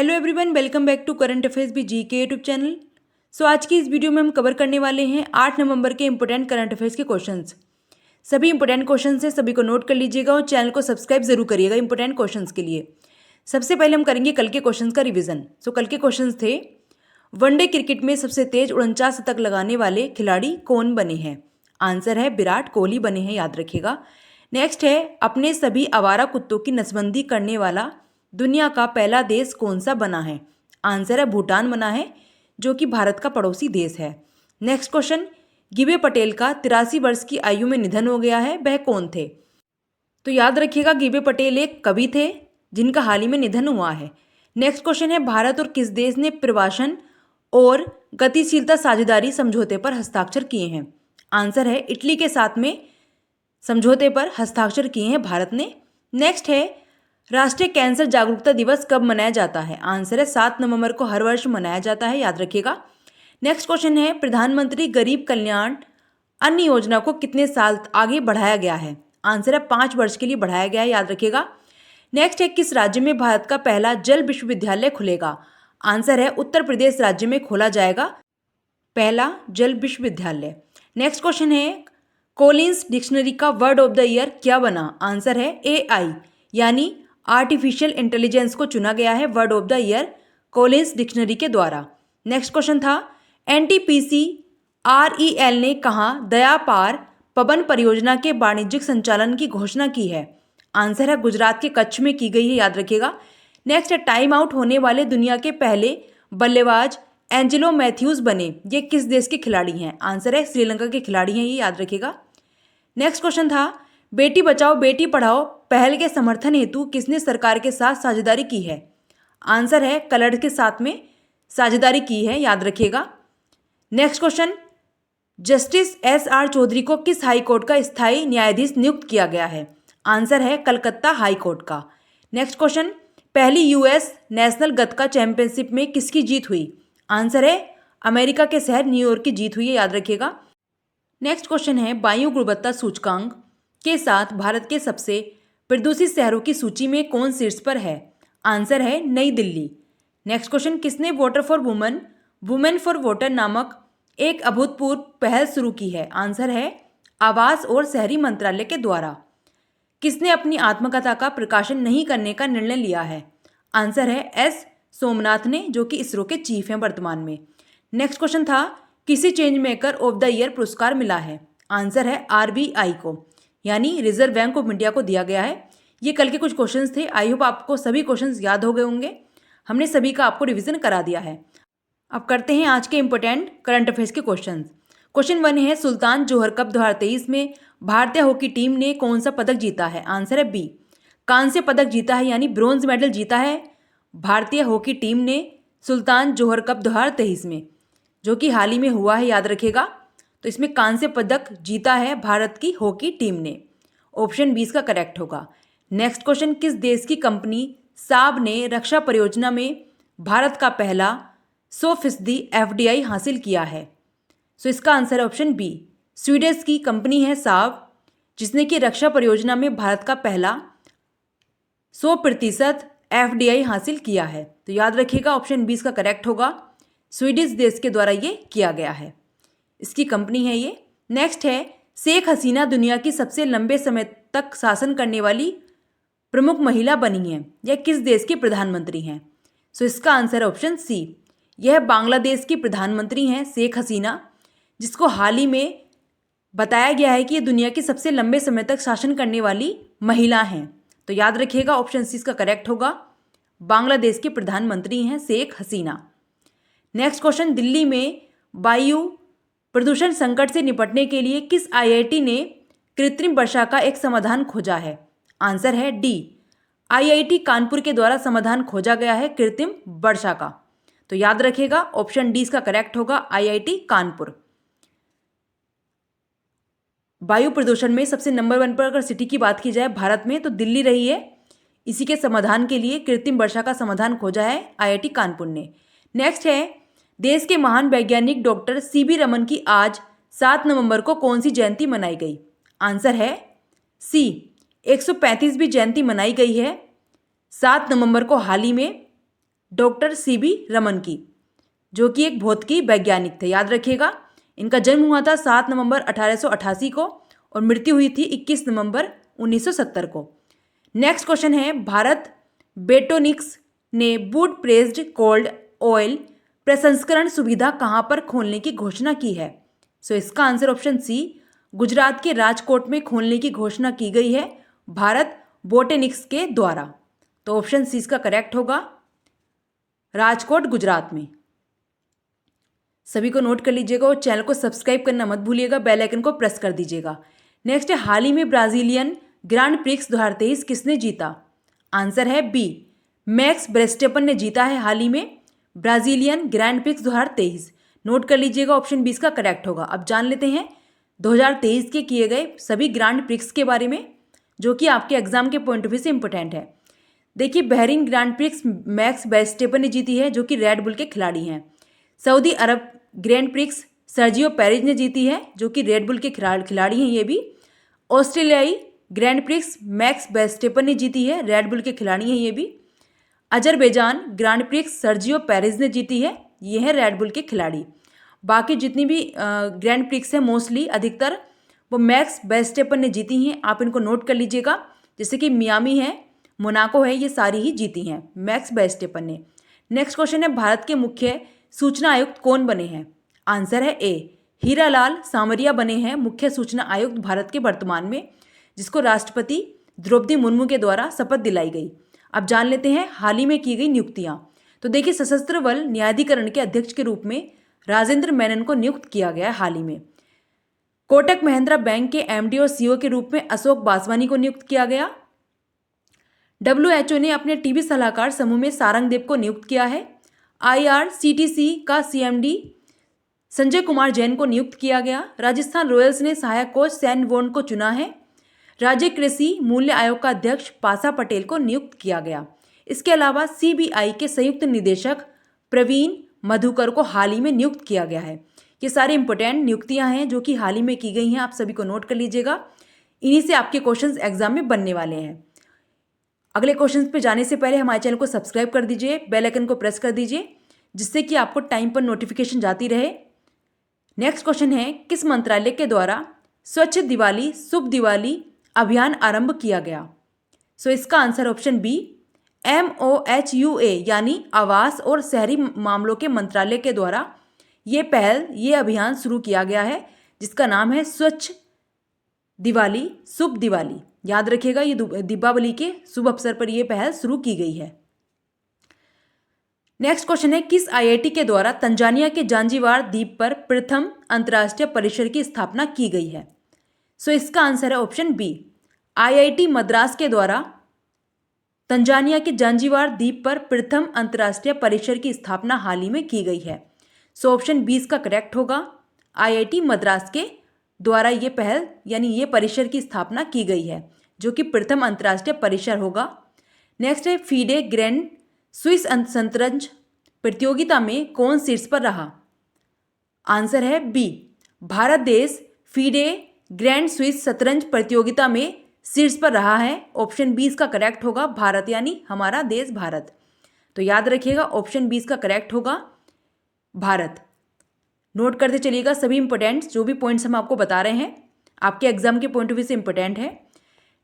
Hello everyone, welcome back to current affairs भी जी के यूट्यूब चैनल। सो आज की इस वीडियो में हम कवर करने वाले हैं 8 नवंबर के इंपॉर्टेंट करंट अफेयर्स के क्वेश्चंस। सभी इंपॉर्टेंट क्वेश्चंस हैं, सभी को नोट कर लीजिएगा और चैनल को सब्सक्राइब जरूर करिएगा इंपॉर्टेंट क्वेश्चंस के लिए। सबसे पहले हम करेंगे कल के क्वेश्चंस का रिविजन। सो कल के क्वेश्चंस थे, वनडे क्रिकेट में सबसे तेज 49 शतक लगाने वाले खिलाड़ी कौन बने हैं? आंसर है विराट कोहली बने हैं, याद रखिएगा। नेक्स्ट है, अपने सभी आवारा कुत्तों की नसबंदी करने वाला दुनिया का पहला देश कौन सा बना है? आंसर है भूटान बना है, जो कि भारत का पड़ोसी देश है। नेक्स्ट क्वेश्चन, गिबे पटेल का 83 वर्ष की आयु में निधन हो गया है, वह कौन थे? तो याद रखिएगा, गिबे पटेल एक कवि थे जिनका हाल ही में निधन हुआ है। नेक्स्ट क्वेश्चन है, भारत और किस देश ने प्रवासन और गतिशीलता साझेदारी समझौते पर हस्ताक्षर किए हैं? आंसर है इटली के साथ में समझौते पर हस्ताक्षर किए हैं भारत ने। नेक्स्ट है, राष्ट्रीय कैंसर जागरूकता दिवस कब मनाया जाता है? आंसर है 7 नवंबर को हर वर्ष मनाया जाता है, याद रखिएगा। नेक्स्ट क्वेश्चन है, प्रधानमंत्री गरीब कल्याण अन्न योजना को कितने साल आगे बढ़ाया गया है? आंसर है 5 वर्ष के लिए बढ़ाया गया है, याद रखिएगा। नेक्स्ट है, किस राज्य में भारत का पहला जल विश्वविद्यालय खुलेगा? आंसर है उत्तर प्रदेश राज्य में खोला जाएगा पहला जल विश्वविद्यालय। नेक्स्ट क्वेश्चन है, कोलिंस डिक्शनरी का वर्ड ऑफ द ईयर क्या बना? आंसर है AI यानी आर्टिफिशियल इंटेलिजेंस को चुना गया है word of the year Collins dictionary के द्वारा। नेक्स्ट क्वेश्चन था, NTPC REL ने कहाँ दयापार पवन परियोजना के वाणिज्यिक संचालन की घोषणा की है? आंसर है गुजरात के कच्छ में की गई है, याद रखिएगा। नेक्स्ट है, टाइम आउट होने वाले दुनिया के पहले बल्लेबाज एंजेलो मैथ्यूज बने, ये किस देश के खिलाड़ी हैं? आंसर है श्रीलंका के खिलाड़ी हैं, ये याद रखिएगा। नेक्स्ट क्वेश्चन था, बेटी बचाओ बेटी पढ़ाओ पहल के समर्थन हेतु किसने सरकार के साथ साझेदारी की है? आंसर है कलर्स के साथ में साझेदारी की है, याद रखिएगा। Next question, justice SR Chaudhary को किस हाई कोर्ट का स्थायी न्यायाधीश नियुक्त किया गया है? आंसर है कलकत्ता हाई कोर्ट का। नेक्स्ट क्वेश्चन, पहली US नेशनल गतका चैंपियनशिप में किसकी जीत हुई? आंसर है अमेरिका के शहर न्यूयॉर्क की जीत हुई है, याद रखिएगा। नेक्स्ट क्वेश्चन है, वायु गुणवत्ता सूचकांक के साथ भारत के सबसे प्रदूषित शहरों की सूची में कौन शीर्ष पर है? आंसर है नई दिल्ली। नेक्स्ट क्वेश्चन, किसने water for women women for water नामक एक अभूतपूर्व पहल शुरू की है? आंसर है आवास और शहरी मंत्रालय के द्वारा। किसने अपनी आत्मकथा का प्रकाशन नहीं करने का निर्णय लिया है? आंसर है S सोमनाथ ने, जो कि इसरो के चीफ हैं वर्तमान में। नेक्स्ट क्वेश्चन था, किसी change maker of the year पुरस्कार मिला है? आंसर है RBI को, यानी रिजर्व बैंक ऑफ इंडिया को दिया गया है। ये कल के कुछ क्वेश्चंस थे। आई होप आपको सभी क्वेश्चंस याद हो गए होंगे। हमने सभी का आपको रिवीजन करा दिया है। अब करते हैं आज के इंपॉर्टेंट करंट अफेयर्स के क्वेश्चंस। क्वेश्चन 1 है, सुल्तान जोहर कप 2023 में भारतीय हॉकी टीम ने कौन सा पदक जीता है? आंसर है B कांस्य पदक जीता है, यानी ब्रोंज मेडल जीता है भारतीय हॉकी टीम ने सुल्तान जोहर कप 2023 में, जो कि हाल ही में हुआ है, याद रखिएगा। तो इसमें कांस्य पदक जीता है भारत की हॉकी टीम ने। ऑप्शन 20 का करेक्ट होगा। नेक्स्ट क्वेश्चन, किस देश की कंपनी साब ने रक्षा परियोजना में भारत का पहला 100% FDI हासिल किया है? सो इसका आंसर है ऑप्शन B स्वीडिश की कंपनी है साब, जिसने कि रक्षा परियोजना में भारत का पहला 100% FDI हासिल किया है। तो याद रखिएगा ऑप्शन 20 का करेक्ट होगा, स्वीडिश देश के द्वारा ये किया गया है, इसकी कंपनी है ये। नेक्स्ट है, शेख हसीना दुनिया की सबसे लंबे समय तक शासन करने वाली प्रमुख महिला बनी हैं, यह किस देश की प्रधानमंत्री हैं? सो इसका आंसर है ऑप्शन C यह बांग्लादेश की प्रधानमंत्री हैं शेख हसीना, जिसको हाल ही में बताया गया है कि ये दुनिया की सबसे लंबे समय तक शासन करने वाली महिला हैं। तो याद रखिएगा ऑप्शन C इसका करेक्ट होगा, बांग्लादेश के प्रधानमंत्री हैं शेख हसीना। नेक्स्ट क्वेश्चन, दिल्ली में वायु प्रदूषण संकट से निपटने के लिए किस IIT ने कृत्रिम वर्षा का एक समाधान खोजा है? आंसर है D IIT कानपुर के द्वारा समाधान खोजा गया है कृत्रिम वर्षा का। तो याद रखिएगा ऑप्शन D इसका करेक्ट होगा, IIT कानपुर। वायु प्रदूषण में सबसे नंबर 1 पर अगर सिटी की बात की जाए भारत में, तो दिल्ली रही है। इसी के समाधान के लिए कृत्रिम वर्षा का समाधान खोजा है IIT कानपुर ने। नेक्स्ट है, देश के महान वैज्ञानिक डॉक्टर CB रमन की आज 7 नवंबर को कौन सी जयंती मनाई गई? आंसर है C 135वीं जयंती मनाई गई है 7 नवंबर को हाल ही में डॉक्टर CB रमन की, जो कि एक भौतिकी वैज्ञानिक थे। याद रखिएगा, इनका जन्म हुआ था 7 नवंबर 1888 को और मृत्यु हुई थी 21 नवंबर 1970 को। नेक्स्ट क्वेश्चन है, भारत बेटोनिक्स ने वुड प्रेस्ड कोल्ड ऑयल प्रसंस्करण सुविधा कहाँ पर खोलने की घोषणा की है? सो इसका आंसर ऑप्शन सी, गुजरात के राजकोट में खोलने की घोषणा की गई है भारत बोटेनिक्स के द्वारा। तो ऑप्शन सी इसका करेक्ट होगा, राजकोट गुजरात में। सभी को नोट कर लीजिएगा और चैनल को सब्सक्राइब करना मत भूलिएगा, बेल आइकन को प्रेस कर दीजिएगा। नेक्स्ट है, हाल ही में ब्राजीलियन ग्रांड प्रिक्स 2023 किसने जीता? आंसर है बी, मैक्स वर्स्टेपन ने जीता है हाल ही में ब्राजीलियन ग्रैंड प्रिक्स 2023। नोट कर लीजिएगा, ऑप्शन बी इसका करेक्ट होगा। अब जान लेते हैं 2023 के किए गए सभी ग्रांड प्रिक्स के बारे में, जो कि आपके एग्जाम के पॉइंट ऑफ व्यू से इंपॉर्टेंट है। देखिए, Bahrain grand prix max Verstappen ने जीती है, जो कि रेड बुल के खिलाड़ी हैं। सऊदी अरब ग्रैंड प्रिक्स सर्जियो पेरेज ने जीती है, जो कि रेड बुल के खिलाड़ी हैं ये भी। ऑस्ट्रेलियाई ग्रैंड प्रिक्स मैक्स वर्स्टेपन ने जीती है, रेड बुल के खिलाड़ी हैं ये भी। Azerbaijan grand prix Sergio Perez ने जीती है, ये है रेड बुल के खिलाड़ी। बाकी जितनी भी ग्रैंड प्रिक्स है मोस्टली अधिकतर वो मैक्स वर्स्टेपन ने जीती हैं। आप इनको नोट कर लीजिएगा, जैसे कि मियामी है, मोनाको है, ये सारी ही जीती हैं मैक्स वर्स्टेपन ने। नेक्स्ट क्वेश्चन है, भारत के मुख्य सूचना आयुक्त कौन बने हैं? आंसर है ए, हीरालाल सामरिया बने हैं मुख्य सूचना आयुक्त भारत के वर्तमान में, जिसको राष्ट्रपति द्रौपदी मुर्मू के द्वारा शपथ दिलाई गई। अब जान लेते हैं हाल ही में की गई नियुक्तियां। तो देखिए, सशस्त्र बल न्यायाधिकरण के अध्यक्ष के रूप में राजेंद्र मेनन को नियुक्त किया गया है हाल ही में। कोटक महिंद्रा बैंक के MD और CEO के रूप में अशोक बासवानी को नियुक्त किया गया। WHO ने अपने टीबी सलाहकार समूह में सारंगदेव को नियुक्त किया है। IRCTC का CMD संजय कुमार जैन को नियुक्त किया गया। राजस्थान रॉयल्स ने सहायक कोच सैन वॉन को चुना है। राज्य कृषि मूल्य आयोग का अध्यक्ष पासा पटेल को नियुक्त किया गया। इसके अलावा CBI के संयुक्त निदेशक प्रवीण मधुकर को हाल ही में नियुक्त किया गया है। ये सारी इंपॉर्टेंट नियुक्तियां हैं जो कि हाल ही में की गई हैं, आप सभी को नोट कर लीजिएगा। इन्हीं से आपके क्वेश्चंस एग्जाम में बनने वाले हैं। अगले क्वेश्चंस पे जाने से पहले हमारे चैनल को सब्सक्राइब कर दीजिए, बेल आइकन को प्रेस कर दीजिए, जिससे कि आपको टाइम पर नोटिफिकेशन जाती रहे। नेक्स्ट क्वेश्चन है, किस मंत्रालय के द्वारा स्वच्छ दिवाली शुभ दिवाली अभियान आरंभ किया गया? सो इसका आंसर ऑप्शन बी, MOHUA यानी आवास और शहरी मामलों के मंत्रालय के द्वारा ये अभियान शुरू किया गया है, जिसका नाम है स्वच्छ दिवाली शुभ दिवाली। याद रखिएगा, ये दीपावली के शुभ अवसर पर यह पहल शुरू की गई है। नेक्स्ट क्वेश्चन है, किस IIT के द्वारा तंजानिया के जांजीबार द्वीप पर प्रथम अंतर्राष्ट्रीय परिसर की स्थापना की गई है? सो इसका आंसर है ऑप्शन बी, IIT मद्रास के द्वारा तंजानिया के जांजीबार द्वीप पर प्रथम अंतर्राष्ट्रीय परिसर की स्थापना हाल ही में की गई है। सो ऑप्शन बी इसका करेक्ट होगा, IIT मद्रास के द्वारा ये पहल यानी ये परिसर की स्थापना की गई है, जो कि प्रथम अंतर्राष्ट्रीय परिसर होगा। नेक्स्ट है, फीडे ग्रैंड स्विस शतरंज प्रतियोगिता में कौन शीर्ष पर रहा? आंसर है बी, भारत देश फीडे ग्रैंड स्विस शतरंज प्रतियोगिता में शीर्ष पर रहा है। ऑप्शन बी इसका करेक्ट होगा, भारत यानी हमारा देश भारत। तो याद रखिएगा, ऑप्शन बी इसका करेक्ट होगा, भारत। नोट करते चलिएगा सभी इंपॉर्टेंट जो भी पॉइंट्स हम आपको बता रहे हैं, आपके एग्जाम के पॉइंट ऑफ व्यू से इंपॉर्टेंट है।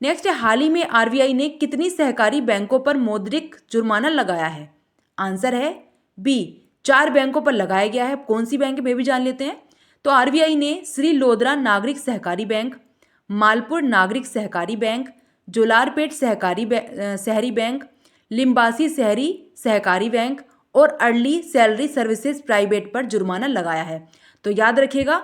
नेक्स्ट है, हाल ही में RBI ने कितनी सहकारी बैंकों पर मौद्रिक जुर्माना लगाया है? आंसर है बी, 4 बैंकों पर लगाया गया है। कौन सी बैंक में भी जान लेते हैं। तो RBI ने श्री लोधरा नागरिक सहकारी बैंक, मालपुर नागरिक सहकारी बैंक, जोलारपेट शहरी बैंक, लिम्बासी शहरी सहकारी बैंक और अर्ली सैलरी सर्विसेज प्राइवेट पर जुर्माना लगाया है। तो याद रखिएगा,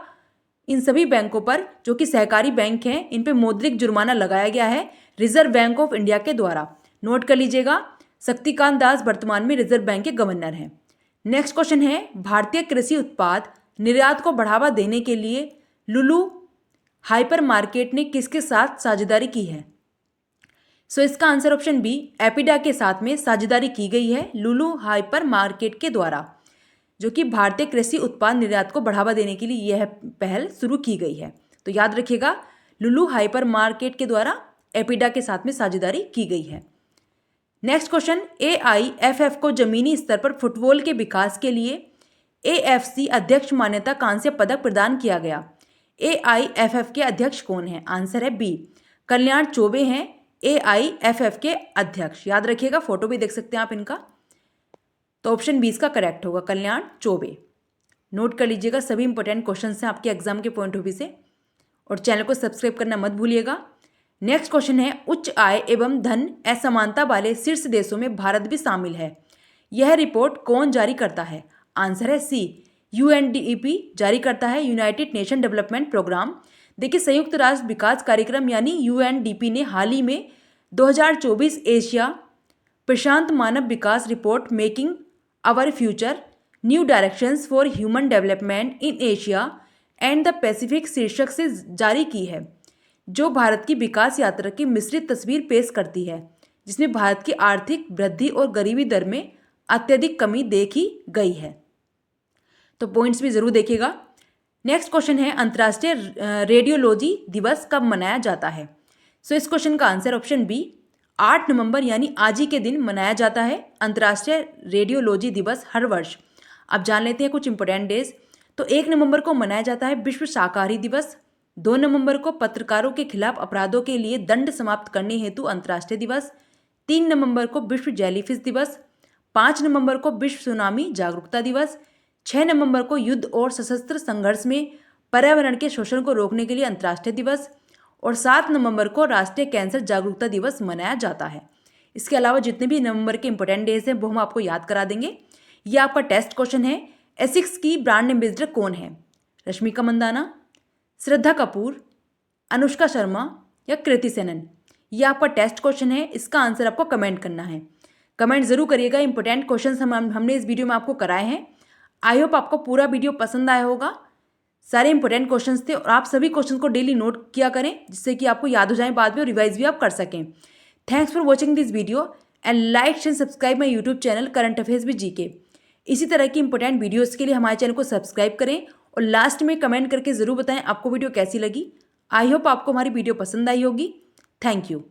इन सभी बैंकों पर जो कि सहकारी बैंक हैं, इन पे मौद्रिक जुर्माना लगाया गया है रिजर्व बैंक ऑफ इंडिया के द्वारा। नोट कर लीजिएगा, शक्तिकांत दास वर्तमान में रिजर्व बैंक के गवर्नर हैं। नेक्स्ट क्वेश्चन है, भारतीय कृषि उत्पाद निर्यात को बढ़ावा देने के लिए लुलु हाइपर मार्केट ने किसके साथ साझेदारी की है? सो इसका आंसर ऑप्शन बी, एपिडा के साथ में साझेदारी की गई है लुलु हाइपर मार्केट के द्वारा, जो कि भारतीय कृषि उत्पाद निर्यात को बढ़ावा देने के लिए यह पहल शुरू की गई है। तो याद रखिएगा, लुलु हाइपर मार्केट के द्वारा एपिडा के साथ में साझेदारी की गई है। नेक्स्ट क्वेश्चन, AIFF को जमीनी स्तर पर फुटबॉल के विकास के लिए AFC अध्यक्ष मान्यता कांस्य पदक प्रदान किया गया। AIFF के अध्यक्ष कौन है? आंसर है बी, कल्याण चौबे हैं AIFF के अध्यक्ष। याद रखिएगा, फोटो भी देख सकते हैं आप इनका। तो ऑप्शन 20 का करेक्ट होगा, कल्याण चौबे। नोट कर लीजिएगा, सभी इंपॉर्टेंट क्वेश्चन हैं आपके एग्जाम के पॉइंट ऑफ व्यू से। और चैनल को सब्सक्राइब करना मत भूलिएगा। नेक्स्ट क्वेश्चन है, उच्च आय एवं धन असमानता वाले शीर्ष देशों में भारत भी शामिल है। यह रिपोर्ट कौन जारी करता है? आंसर है सी, UNDP जारी करता है, यूनाइटेड नेशन डेवलपमेंट प्रोग्राम। देखिए, संयुक्त राष्ट्र विकास कार्यक्रम यानी UNDP ने हाल ही में 2024 एशिया प्रशांत मानव विकास report making our future new directions for human development in Asia and the Pacific शीर्षक से जारी की है, जो भारत की विकास यात्रा की मिश्रित तस्वीर पेश करती है, जिसमें भारत की आर्थिक वृद्धि और गरीबी दर में अत्यधिक कमी देखी गई है। तो पॉइंट्स भी जरूर देखिएगा। नेक्स्ट क्वेश्चन है, अंतर्राष्ट्रीय रेडियोलॉजी दिवस कब मनाया जाता है? सो इस क्वेश्चन का आंसर ऑप्शन बी, 8 नवंबर यानी आज ही के दिन मनाया जाता है अंतर्राष्ट्रीय रेडियोलॉजी दिवस हर वर्ष। अब जान लेते हैं कुछ इंपॉर्टेंट डेज। तो 1 नवंबर को मनाया जाता है विश्व शाकाहारी दिवस। 2 नवंबर को पत्रकारों के खिलाफ अपराधों के लिए दंड समाप्त करने हेतु अंतर्राष्ट्रीय दिवस। 3 नवंबर को विश्व जेलीफिश दिवस। 5 नवंबर को विश्व सुनामी जागरूकता दिवस। 6 नवंबर को युद्ध और सशस्त्र संघर्ष में पर्यावरण के शोषण को रोकने के लिए अंतर्राष्ट्रीय दिवस। और 7 नवंबर को राष्ट्रीय कैंसर जागरूकता दिवस मनाया जाता है। इसके अलावा जितने भी नवंबर के इंपॉर्टेंट डेज हैं वो हम आपको याद करा देंगे। ये आपका टेस्ट क्वेश्चन है। एसिक्स की ब्रांड एम्बेसडर कौन है? रश्मिका मंदाना, श्रद्धा कपूर, अनुष्का शर्मा या कृति सेनन? ये आपका टेस्ट क्वेश्चन है। इसका आंसर आपको कमेंट करना है। कमेंट जरूर करिएगा। इंपॉर्टेंट क्वेश्चन हमने इस वीडियो में आपको कराए हैं। आई होप आपको पूरा वीडियो पसंद आया होगा। सारे इंपॉर्टेंट क्वेश्चंस थे और आप सभी क्वेश्चन को डेली नोट किया करें, जिससे कि आपको याद हो जाए बाद में और रिवाइज भी आप कर सकें। Thanks for watching this video and like and subscribe my YouTube channel current affairs with GK. इसी तरह की इंपॉर्टेंट वीडियोस के लिए हमारे चैनल को सब्सक्राइब करें और लास्ट में कमेंट करके ज़रूर बताएं आपको वीडियो कैसी लगी। आई होप आपको हमारी वीडियो पसंद आई होगी। Thank you.